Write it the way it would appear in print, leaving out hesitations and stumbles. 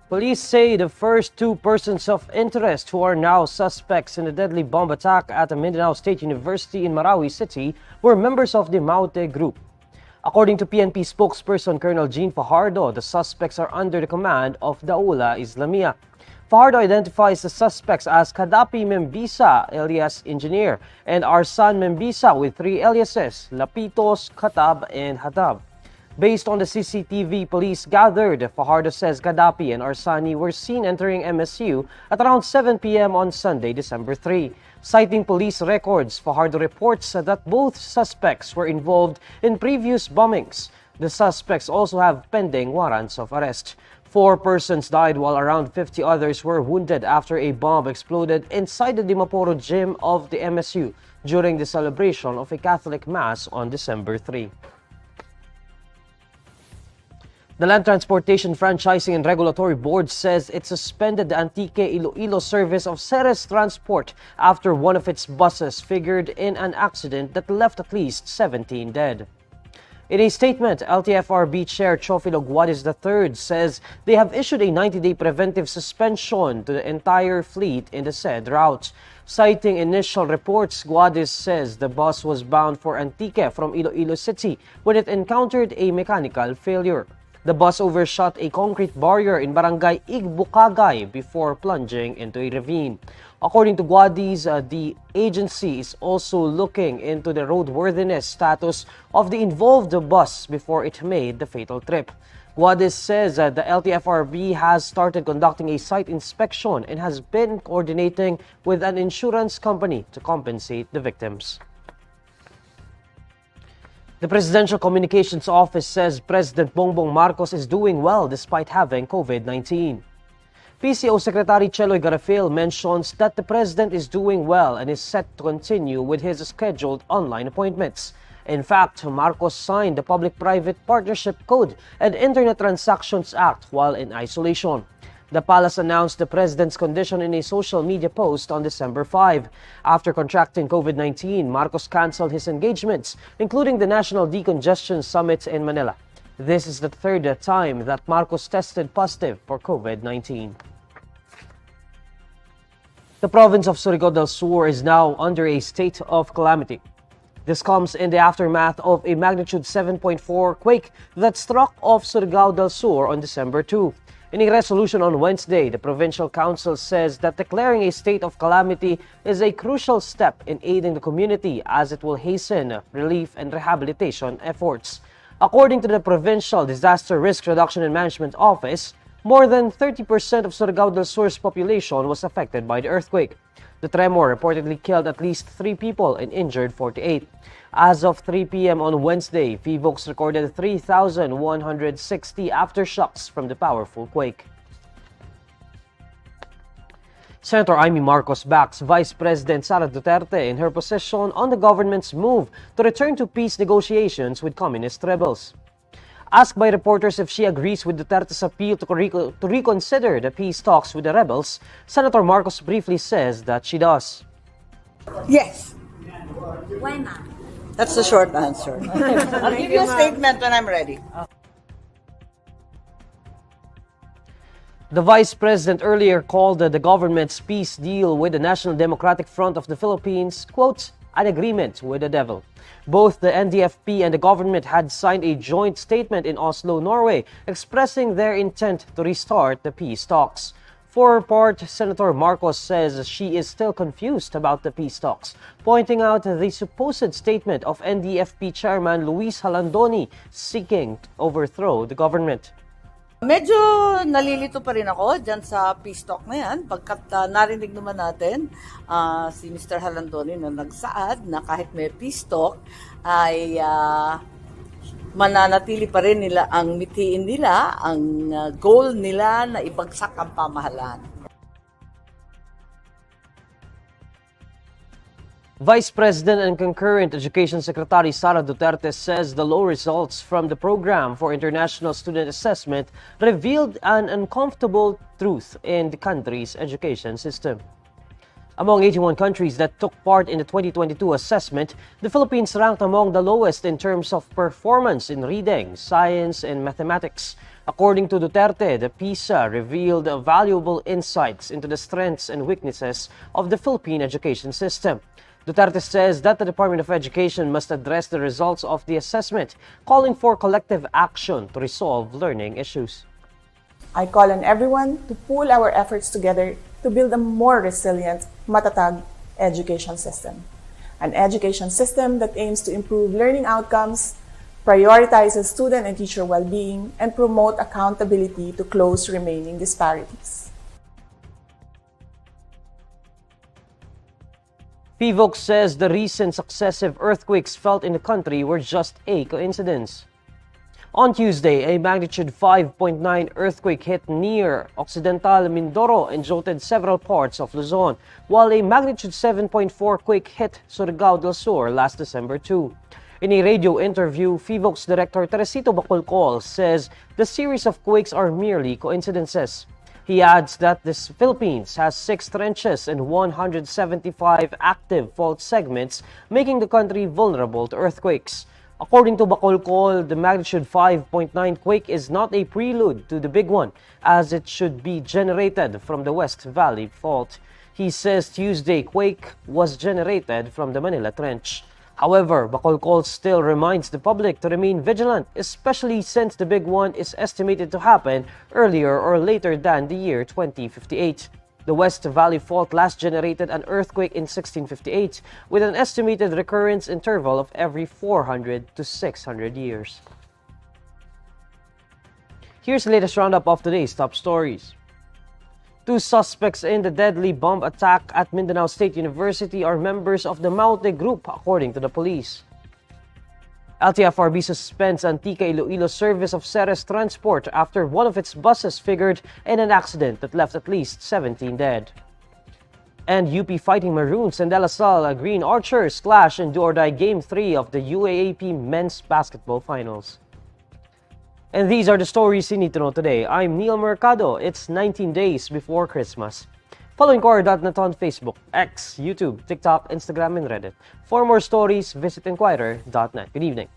Police say the first two persons of interest who are now suspects in the deadly bomb attack at the Mindanao State University in Marawi City were members of the Maute group. According to PNP spokesperson Colonel Jean Fajardo, the suspects are under the command of Daula Islamia. Fajardo identifies the suspects as Kadapi Membisa, alias Engineer, and Arsan Membisa with three aliases, Lapitos, Katab, and Hatab. Based on the CCTV police gathered, Fajardo says Kadapi and Arsani were seen entering MSU at around 7 p.m. on Sunday, December 3. Citing police records, Fajardo reports that both suspects were involved in previous bombings. The suspects also have pending warrants of arrest. 4 persons died while around 50 others were wounded after a bomb exploded inside the Dimaporo gym of the MSU during the celebration of a Catholic Mass on December 3. The Land Transportation Franchising and Regulatory Board says it suspended the Antique Iloilo service of Ceres Transport after one of its buses figured in an accident that left at least 17 dead. In a statement, LTFRB Chair Chofilo Guadis III says they have issued a 90-day preventive suspension to the entire fleet in the said route. Citing initial reports, Guadis says the bus was bound for Antique from Iloilo City when it encountered a mechanical failure. The bus overshot a concrete barrier in Barangay Igbukagay before plunging into a ravine. According to Guadis, the agency is also looking into the roadworthiness status of the involved bus before it made the fatal trip. Guadis says the LTFRB has started conducting a site inspection and has been coordinating with an insurance company to compensate the victims. The Presidential Communications Office says President Bongbong Marcos is doing well despite having COVID-19. PCO Secretary Cheloy Garafil mentions that the President is doing well and is set to continue with his scheduled online appointments. In fact, Marcos signed the Public-Private Partnership Code and Internet Transactions Act while in isolation. The palace announced the president's condition in a social media post on December 5. After contracting COVID-19, Marcos canceled his engagements, including the National Decongestion Summit in Manila. This is the third time that Marcos tested positive for COVID-19. The province of Surigao del Sur is now under a state of calamity. This comes in the aftermath of a magnitude 7.4 quake that struck off Surigao del Sur on December 2. In a resolution on Wednesday, the Provincial Council says that declaring a state of calamity is a crucial step in aiding the community as it will hasten relief and rehabilitation efforts. According to the Provincial Disaster Risk Reduction and Management Office, more than 30% of Surigao del Sur's population was affected by the earthquake. The tremor reportedly killed at least 3 people and injured 48. As of 3 p.m. on Wednesday, Phivolcs recorded 3,160 aftershocks from the powerful quake. Senator Imee Marcos backs Vice President Sara Duterte in her position on the government's move to return to peace negotiations with communist rebels. Asked by reporters if she agrees with Duterte's appeal to reconsider the peace talks with the rebels, Senator Marcos briefly says that she does. Yes. Why not? That's the short answer. I'll give you a statement when I'm ready. The Vice President earlier called the government's peace deal with the National Democratic Front of the Philippines, quote, an agreement with the devil. Both the NDFP and the government had signed a joint statement in Oslo, Norway, expressing their intent to restart the peace talks. For her part, Senator Marcos says she is still confused about the peace talks, pointing out the supposed statement of NDFP Chairman Luis Halandoni seeking to overthrow the government. Medyo nalilito pa rin ako dyan sa peace talk na yan pagkat narinig naman natin si Mr. Halandoni na nagsaad na kahit may peace talk ay mananatili pa rin nila ang mitiin nila, ang goal nila na ibagsak ang pamahalaan. Vice President and concurrent Education Secretary Sara Duterte says the low results from the program for international student assessment revealed an uncomfortable truth in the country's education system. Among 81 countries that took part in the 2022 assessment, the Philippines ranked among the lowest in terms of performance in reading, science, and mathematics. According to Duterte, the PISA revealed valuable insights into the strengths and weaknesses of the Philippine education system. Duterte says that the Department of Education must address the results of the assessment, calling for collective action to resolve learning issues. I call on everyone to pool our efforts together to build a more resilient, matatag education system. An education system that aims to improve learning outcomes, prioritizes student and teacher well-being, and promote accountability to close remaining disparities. Phivolcs says the recent successive earthquakes felt in the country were just a coincidence. On Tuesday, a magnitude 5.9 earthquake hit near Occidental Mindoro and jolted several parts of Luzon, while a magnitude 7.4 quake hit Surigao del Sur last December 2. In a radio interview, Phivolcs Director Teresito Bacolcol says the series of quakes are merely coincidences. He adds that the Philippines has 6 trenches and 175 active fault segments, making the country vulnerable to earthquakes. According to Bacolcol, the magnitude 5.9 quake is not a prelude to the big one, as it should be generated from the West Valley Fault. He says Tuesday quake was generated from the Manila Trench. However, Bacolcol still reminds the public to remain vigilant, especially since the big one is estimated to happen earlier or later than the year 2058. The West Valley Fault last generated an earthquake in 1658, with an estimated recurrence interval of every 400 to 600 years. Here's the latest roundup of today's top stories. 2 suspects in the deadly bomb attack at Mindanao State University are members of the Maute group, according to the police. LTFRB suspends Antique Iloilo service of Ceres transport after one of its buses figured in an accident that left at least 17 dead. And UP Fighting Maroons and De La Salle Green Archers clash in do-or-die Game 3 of the UAAP Men's Basketball Finals. And these are the stories you need to know today. I'm Neil Mercado. It's 19 days before Christmas. Follow INQUIRER.net on Facebook, X, YouTube, TikTok, Instagram, and Reddit. For more stories, visit INQUIRER.net. Good evening.